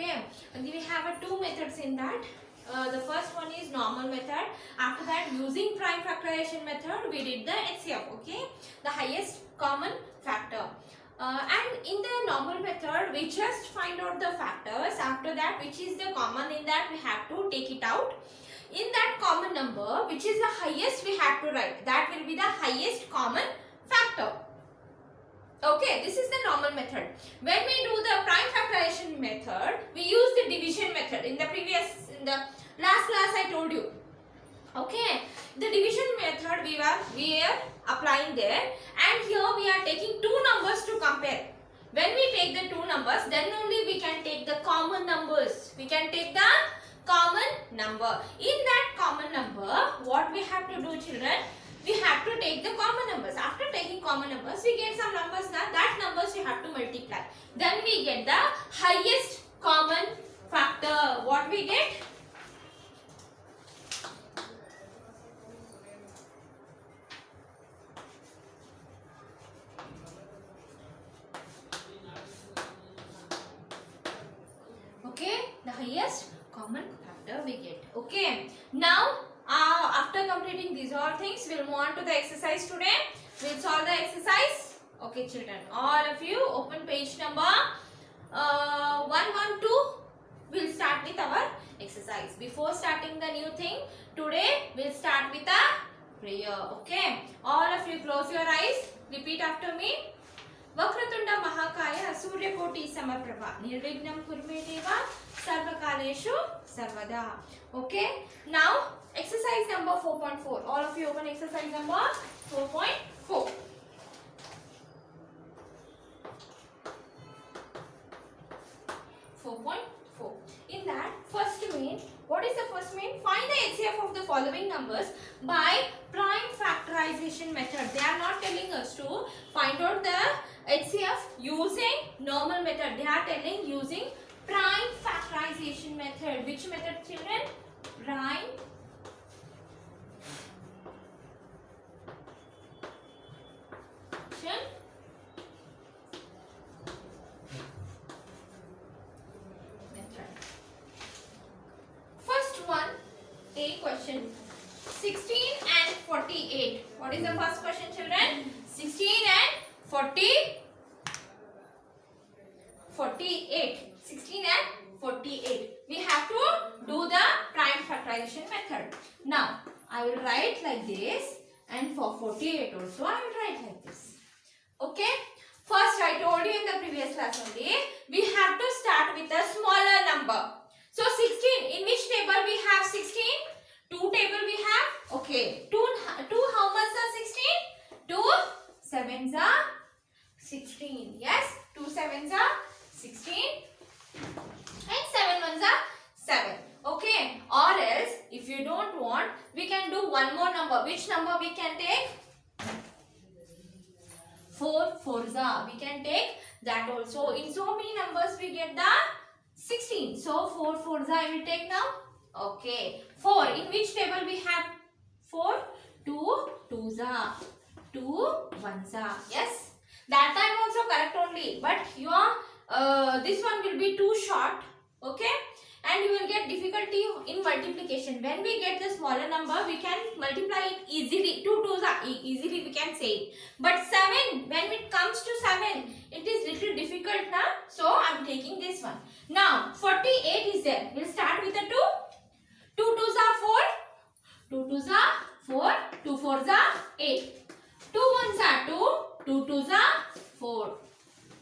Okay, and we have two methods in that. The first one is normal method. After that, using prime factorization method, we did the HCF. Okay, the highest common factor. And in the normal method, we just find out the factors. After that, which is the common in that, we have to take it out. In that common number, which is the highest, we have to write. That will be the highest common factor. Okay, this is the normal method. When we do the prime factorization method, we use the division method. In the last class I told you. Okay, the division method we are applying there, and here we are taking two numbers to compare. When we take the two numbers, then only we can take the common numbers. We can take the common number. In that common number, what we have to do, children? We have to take the common numbers. After taking common numbers, we get some numbers now. That numbers we have to multiply. Then we get the highest common factor. What we get? Okay, the highest common factor we get. Okay, now after completing these all things, we'll move on to the exercise today. We'll solve the exercise. Okay, children, all of you open page number 112. We'll start with our exercise. Before starting the new thing, today we'll start with a prayer. Okay, all of you close your eyes. Repeat after me. Vakratunda महाकाय सूर्यकोटि समप्रभा निर्विघ्नं कुरु मे देव सर्वकालेषु सर्वदा. Okay, now exercise number 4.4. All of you open exercise number 4.4. In that, first main, what is the first main? Find the HCF of the following numbers by prime factorization method. They are not telling us to find out the HCF using normal method. They are telling using prime factorization method. Which method, children? Prime A question. 16 and 48. What is the first question, children? 16 and 48. 16 and 48. We have to do the prime factorization method. Now, I will write like this, and for 48 also I will write like this. Okay? First, I told you in the previous class only, we have to start with a smaller number. So 16, in which table we have 16? 2 table we have. Okay. 2 how much are 16? 2 sevens are 16. Yes. 2 sevens are 16. And 7 ones are 7. Okay. Or else, if you don't want, we can do one more number. Which number we can take? 4 fours are. We can take that also. In so many numbers we get the 16. So 4 fours I will take now. Okay. 4. In which table we have 4? 2 twos are. 2 ones are. Yes. That time also correct only. But your this one will be too short. Okay. And you will get difficulty in multiplication. When we get the smaller number, we can multiply it easily. 2 twos are easily we can say it. But 7, when it comes to 7, it is little difficult now. So I am taking this one. Now 48 is there. We'll start with a 2. 2 twos are 4. 2 twos are 4. 2 fours are 8. 2 ones are 2. 2 twos are 4.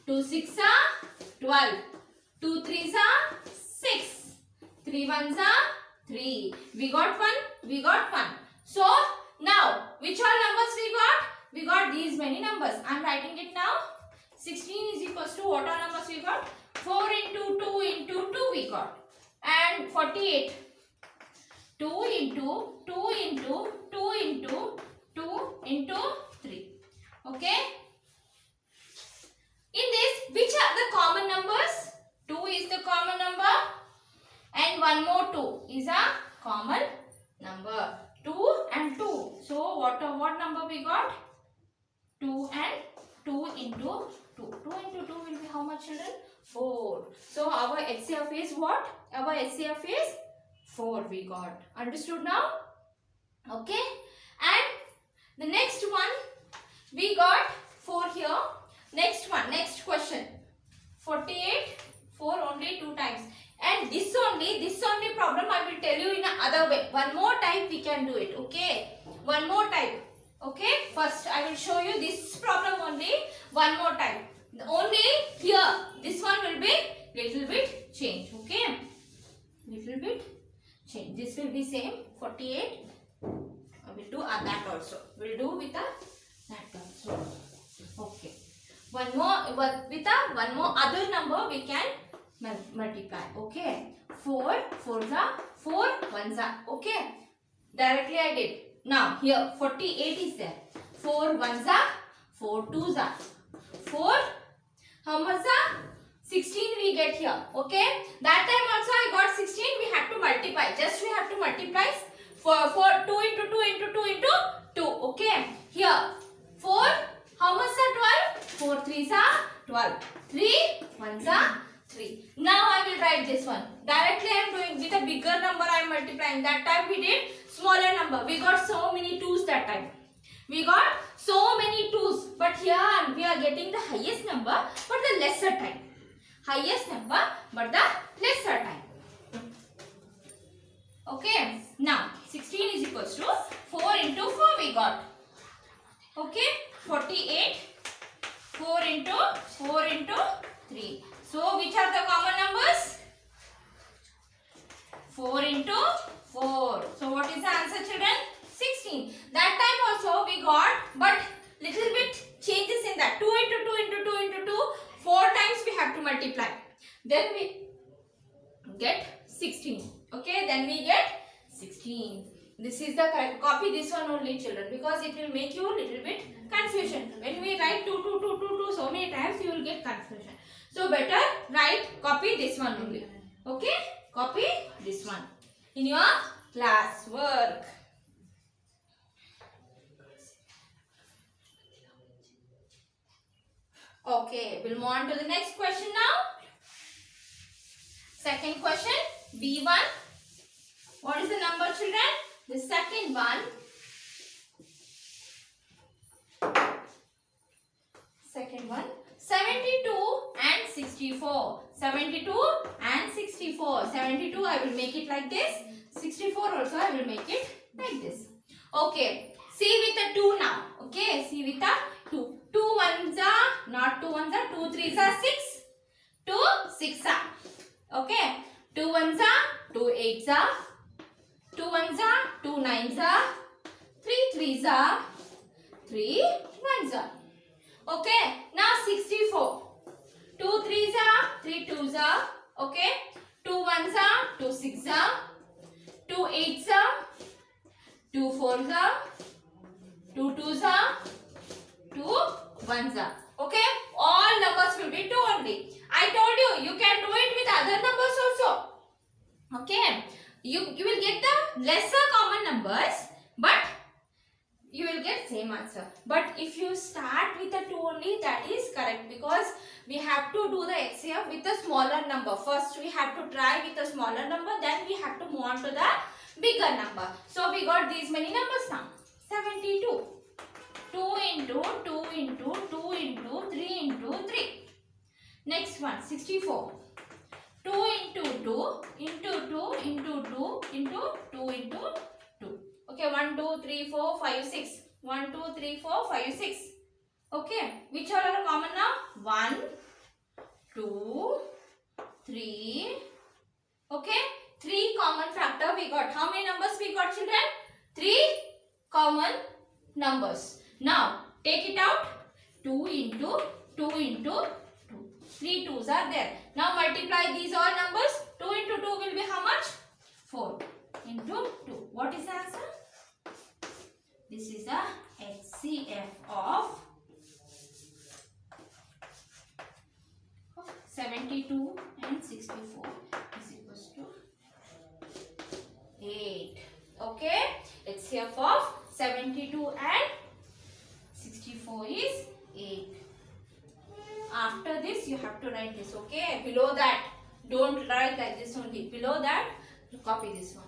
2 six are 12. 2 threes are 6. 3 ones are 3. We got 1. We got 1. So now which all numbers we got? We got these many numbers. I am writing it now. 16 is equals to what all numbers we got? 4 into 2 into 2 we got. And 48. 2 into 2 into 2 into 2 into 3. Okay. In this, which are the common numbers? 2 is the common number. And one more 2 is a common number. 2 and 2. So what number we got? 2 and 2 into 2. 2 into 2 will be how much, children? 4. So our HCF is what? Our HCF is 4 we got. Understood now? Okay. And the next one, we got 4 here. Next one, next question. 48, 4 only 2 times. And this only problem I will tell you in another way. One more type we can do it. Okay. One more type. Okay. First I will show you this problem only. One more type. Only here. This one will be little bit change. Okay. Little bit change. This will be same. 48. I will do that also. We'll do with that also. Okay. One more with one more other number we can multiply. Okay. 4 4s are 4 1s are. Okay. Directly I did. Now here 48 is there. 4 1s are 4 2s are 4. How much are 16 we get here. Okay. That time also I got 16. We have to multiply. Just we have to multiply for 2 into 2 into 2 into 2. Okay. Here 4. How much are 12? 4 3s are 12. 3 1s are 3. Now I will write this one. Directly I am doing with a bigger number I am multiplying. That time we did smaller number. We got so many 2s that time. We got so many 2s. But here we are getting the highest number but the lesser time. Highest number but the lesser time. Okay. Now 16 is equals to 4 into 4 we got. Okay. 48. 4 into 3. So which are the common numbers? 4 into 4. So what is the answer, children? 16. That time also we got, but little bit changes in that. 2 into 2 into 2 into 2. 4 times we have to multiply. Then we get 16. Okay, then we get 16. This is the correct. Copy this one only, children, because it will make you a little bit confusion. When we write 2 2 2 2 2 so many times, you will get confusion. So better write, copy this one only. Okay, copy this one in your class work. Okay, we'll move on to the next question now. Second question, B1. What is the number, children? The second one. Second one. 72 and 64. 72 and 64. 72 I will make it like this. 64 also I will make it like this. Okay. See with the 2 now. Okay. See with the 2. 2 1s are, not 2 1s are, 2 3s are 6. 2 6 are. Okay. 2 1s are, 2 8s are. 2 1s are, 2 9s are. 3 3s are, 3 1s are. Okay, now 64. 2 3s are, 3 2s are. Okay, 2 1s are, 2 6s are. 2 8s are, 2 4s are. 2 2s are, 2 1s are. Okay, all numbers will be 2 only. I told you, you can do it with other numbers also. Okay, you will get the lesser common numbers, but you will get same answer. But if you start with the 2 only, that is correct, because we have to do the HCF with a smaller number. First we have to try with a smaller number, then we have to move on to the bigger number. So we got these many numbers now. 72. 2 into 2 into 2 into 3 into 3. Next one, 64. 2 into 2 into 2 into 2 into 2 into 2. Okay, 1, 2, 3, 4, 5, 6. 1, 2, 3, 4, 5, 6. Okay, which all are common now? 1, 2, 3. Okay, 3 common factor we got. How many numbers we got, children? 3 common numbers. Now, take it out. 2 into 2 into 2. 3 2s are there. Now, multiply these all numbers. 2 into 2 will be how much? 4 into 2. What is the answer? This is the HCF of 72 and 64 is equals to 8. Okay? HCF of 72 and 64 is 8. After this, you have to write write this. Okay, below that, don't write like this only. Below that, copy this one.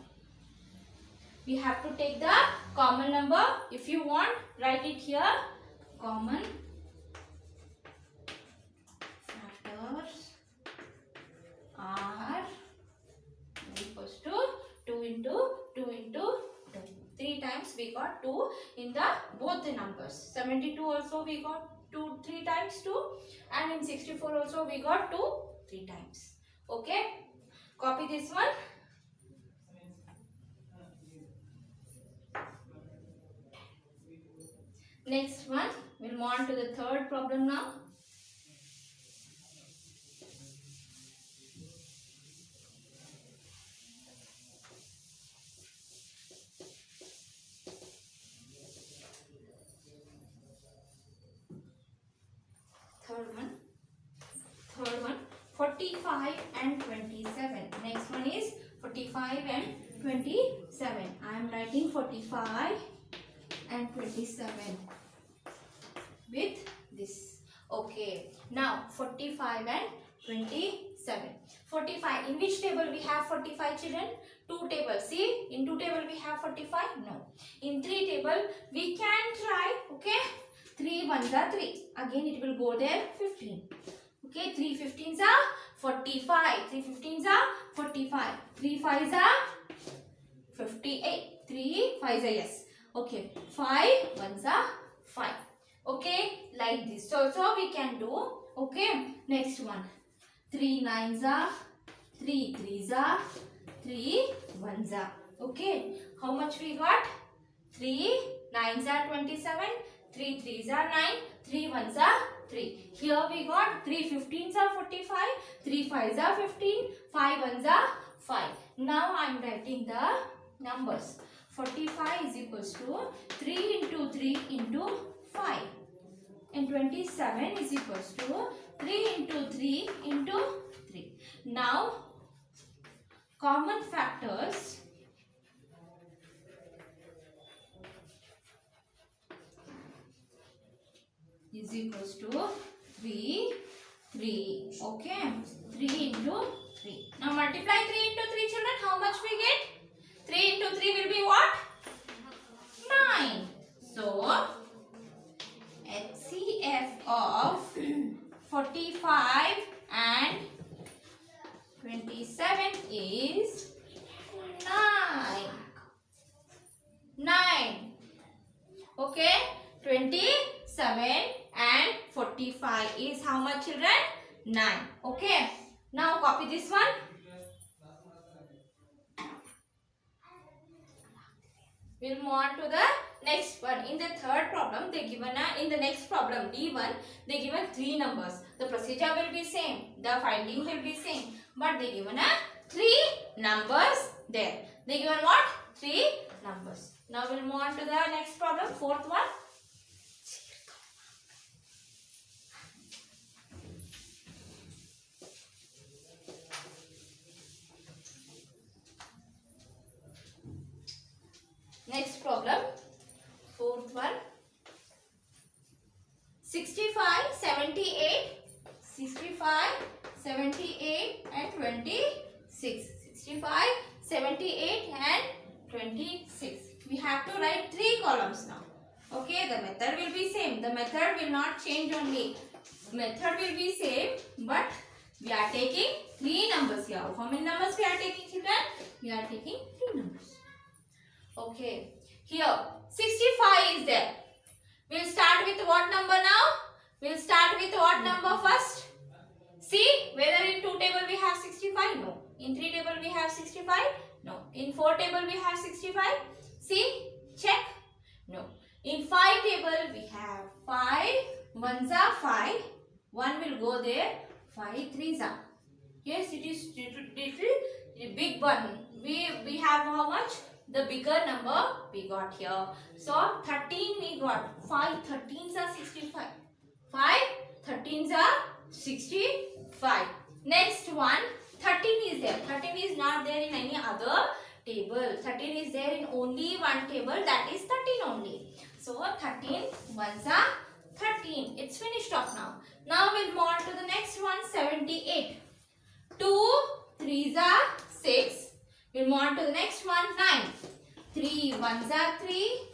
We have to take the common number. If you want, write it here. Common factors are equals to 2 into 2 into 2. 3 times we got 2 in the both the numbers. 72 also we got 2 3 times 2, and in 64 also we got 2 3 times. Okay, copy this one. Next one, we'll move on to the third problem now. Third one, 45 and 27. Next one is 45 and 27. I am writing 45 and 27 with this. Okay, now 45 and 27. 45, in which table we have 45 children? 2 tables. See, in 2 table we have 45? No. In 3 table we can try. Okay, 3 ones are 3. Again it will go there 15. Okay, 3 15s are 45. 3 15s are 45. 3 5s are 58. 3 5s are yes. Okay, 5 ones are 5. Okay, like this. So we can do. Okay, next one. 3 9s are 3 3s are 3 1s are. Okay, how much we got? 3 9s are 27. 3 3s are 9. 3 1s are 3. Here we got 3 15s are 45. 3 5s are 15. 5 1s are 5. Now I am writing the numbers. 45 is equals to 3 into 3 into 5. And 27 is equals to 3 into 3 into 3. Now, common factors is equals to 3, 3. Okay, 3 into 3. Now, multiply 3 into 3 children. How much we get? 3 into 3 will be what? 9. So, HCF of 45 and 27 is 9. 9. Okay, 27 and 45 is how much children? 9. Okay, now copy this one. We'll move on to the next one. In the third problem, they given in the next problem D1, they given 3 numbers. The procedure will be same. The finding will be same. But they given 3 numbers there. They given what? 3 numbers. Now we'll move on to the next problem, fourth one. Next problem, fourth one. 65, 78, 65, 78 and 26. 65, 78 and 26. We have to write 3 columns now. Okay, the method will be same. The method will not change only. Method will be same, but we are taking 3 numbers here. How many numbers we are taking, children? We are taking 3 numbers. Okay, here 65 is there. We'll start with what number now? We'll start with what number first? See, whether in 2 table we have 65? No. In 3 table we have 65? No. In 4 table we have 65? See, check. No. In 5 table we have 5 ones are 5. 1 will go there. 5 threes are. Yes, it is little big one. We have how much? The bigger number we got here. So 13 we got. 5 13s are 65. 5 13s are 65. Next one, 13 is there. 13 is not there in any other table. 13 is there in only one table, that is 13 only. So 13 ones are 13. It's finished off now. Now we'll move on to the next one, 78. 2 3s are 6. We'll move on to the next one, 9. 3 1s are 3.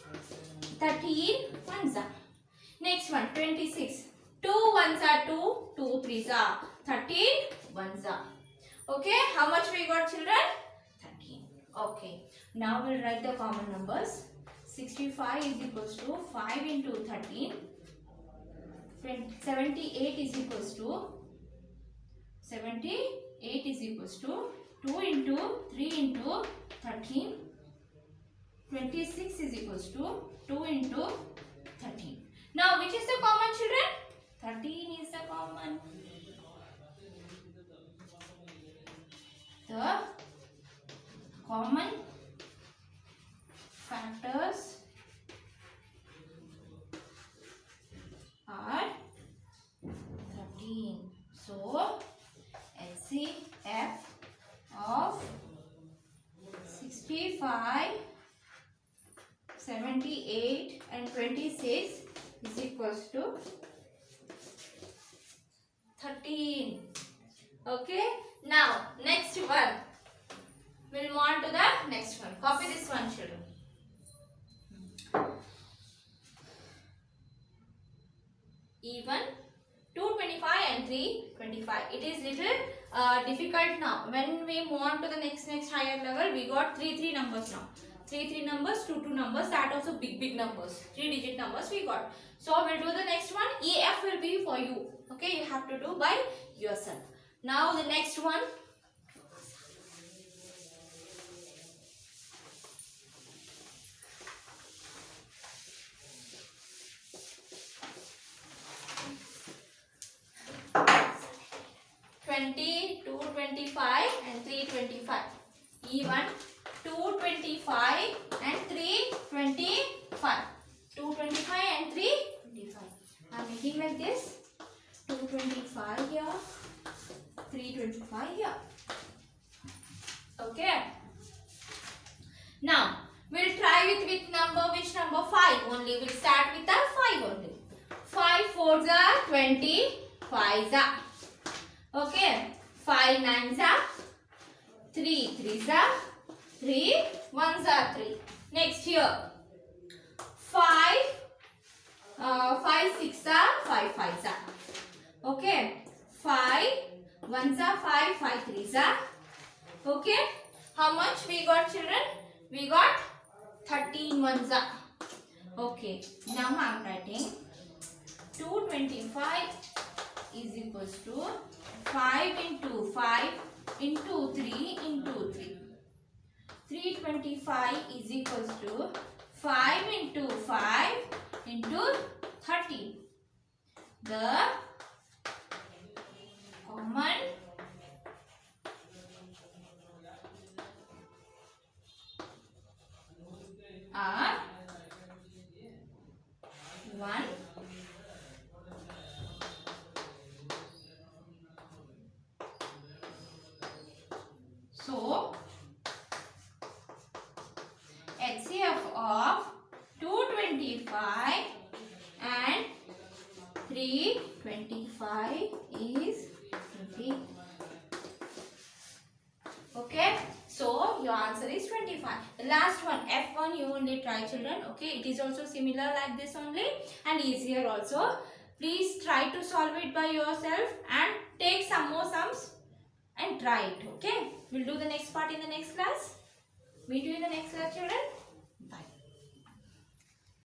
13 1s are. Next one, 26. 2 1s are 2. 2 3s are 13 1s are. Okay, how much we got, children? 13. Okay, now we'll write the common numbers. 65 is equals to 5 into 13. 78 is equals to 2 into 3 into 13. 26 is equals to 2 into 13. Now which is the common, children? 13 is the common. The common factors are 13. So HCF of 65, 78 and 26 is equals to 13. Okay. Now next one. We'll move on to the next one. Copy this one, children. Even 225 and 325. It is little difficult now. When we move on to the next higher level, we got 3 numbers now. 3 numbers, 2 numbers. That also big numbers. 3-digit numbers we got. So we'll do the next one. EF will be for you. Okay, you have to do by yourself. Now the next one. Twenty, 225 and 325. Even 225 and 325. 225 and 325. I'm making like this. 225 here. 325 here. Okay. Now we'll try with number. Which number? 5 only. We'll start with the 5 only. 5 4s are 20. 5s are. Okay. 5 9s are 3 3s are 3 1s are 3. Next here. 5 6 are 5 5s are. Okay. 5 1s are 5 5 3s are. Okay. How much we got, children? We got 13 1s are. Okay. Now I am writing 225 is equals to 5 into 5 into 3 into 3. 325 is equals to 5 into 5 into 13. The common are 1, so HCF of 225 and 325 is 20. Okay, so your answer is 25. The last one, F1, you only try, children. Okay, it is also similar like this only and easier also. Please try to solve it by yourself and take some more sums and try it. Okay, we'll do the next part in the next class. Meet you in the next class, children.